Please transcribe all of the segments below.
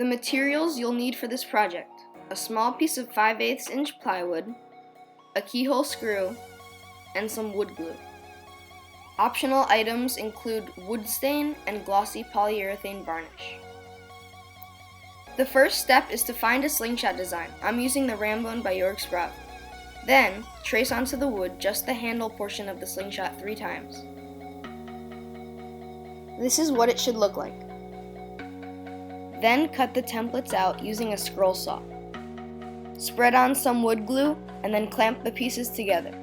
The materials you'll need for this project: a small piece of 5/8 inch plywood, a keyhole screw, and some wood glue. Optional items include wood stain and glossy polyurethane varnish. The first step is to find a slingshot design. I'm using the Rambone by York Sprout. Then, trace onto the wood just the handle portion of the slingshot 3 times. This is what it should look like. Then cut the templates out using a scroll saw. Spread on some wood glue and then clamp the pieces together.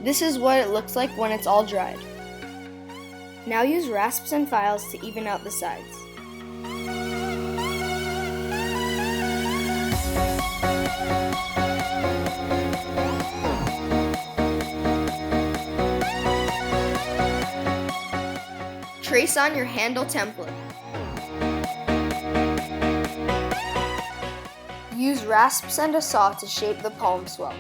This is what it looks like when it's all dried. Now use rasps and files to even out the sides. Trace on your handle template. Use rasps and a saw to shape the palm swell.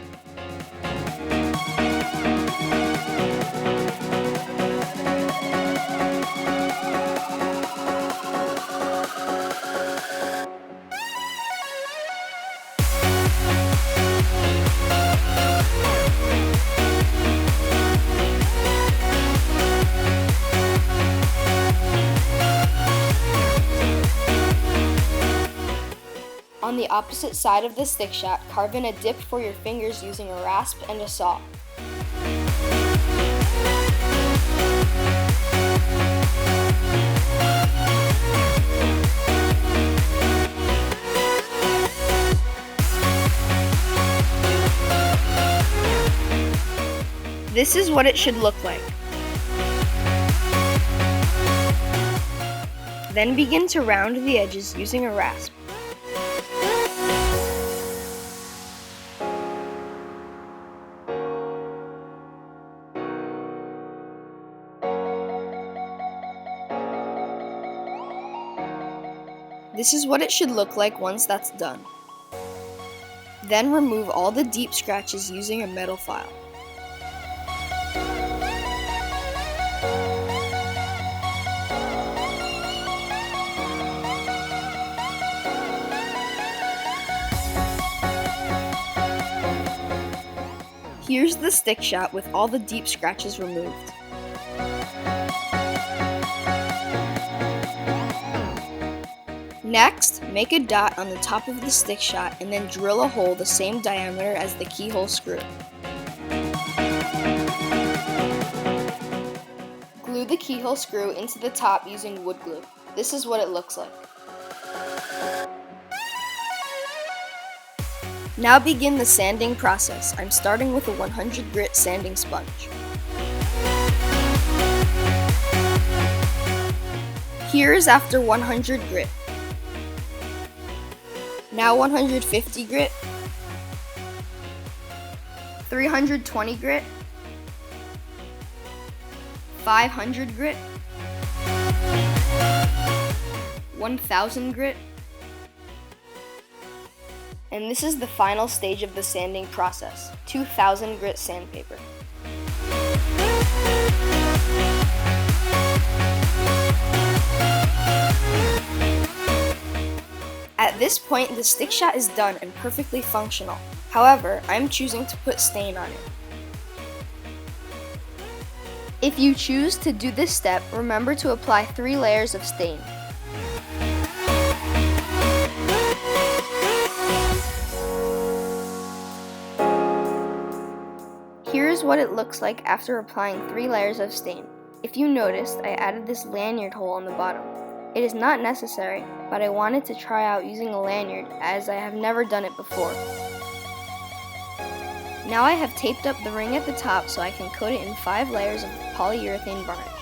On the opposite side of the stick shot, carve in a dip for your fingers using a rasp and a saw. This is what it should look like. Then begin to round the edges using a rasp. This is what it should look like once that's done. Then remove all the deep scratches using a metal file. Here's the stick shot with all the deep scratches removed. Next, make a dot on the top of the stick shot and then drill a hole the same diameter as the keyhole screw. Glue the keyhole screw into the top using wood glue. This is what it looks like. Now begin the sanding process. I'm starting with a 100 grit sanding sponge. Here is after 100 grit. Now 150 grit, 320 grit, 500 grit, 1000 grit, and this is the final stage of the sanding process, 2000 grit sandpaper. At this point, the stick shot is done and perfectly functional. However, I'm choosing to put stain on it. If you choose to do this step, remember to apply 3 layers of stain. Here's what it looks like after applying 3 layers of stain. If you noticed, I added this lanyard hole on the bottom. It is not necessary, but I wanted to try out using a lanyard as I have never done it before. Now I have taped up the ring at the top so I can coat it in 5 layers of polyurethane varnish.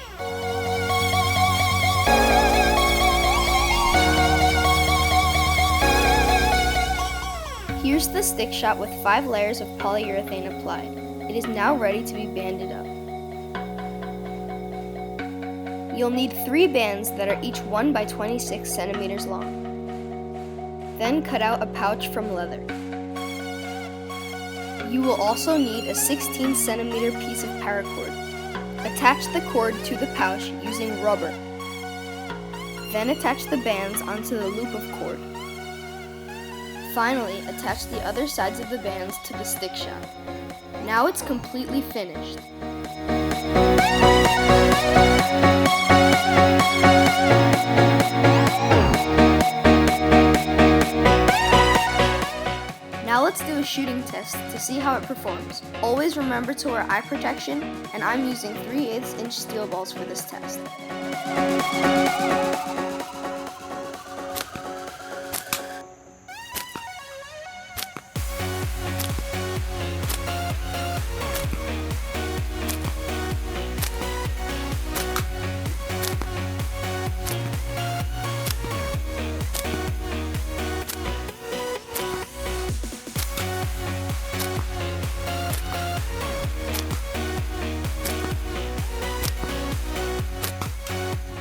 Here's the stick shot with 5 layers of polyurethane applied. It is now ready to be banded up. You'll need 3 bands that are each 1 by 26 centimeters long. Then cut out a pouch from leather. You will also need a 16 centimeter piece of paracord. Attach the cord to the pouch using rubber. Then attach the bands onto the loop of cord. Finally, attach the other sides of the bands to the stick shot. Now it's completely finished. Now let's do a shooting test to see how it performs. Always remember to wear eye protection, and I'm using 3/8 inch steel balls for this test.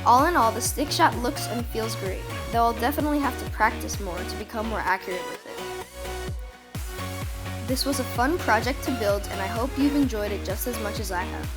All in all, the stick shot looks and feels great, though I'll definitely have to practice more to become more accurate with it. This was a fun project to build, and I hope you've enjoyed it just as much as I have.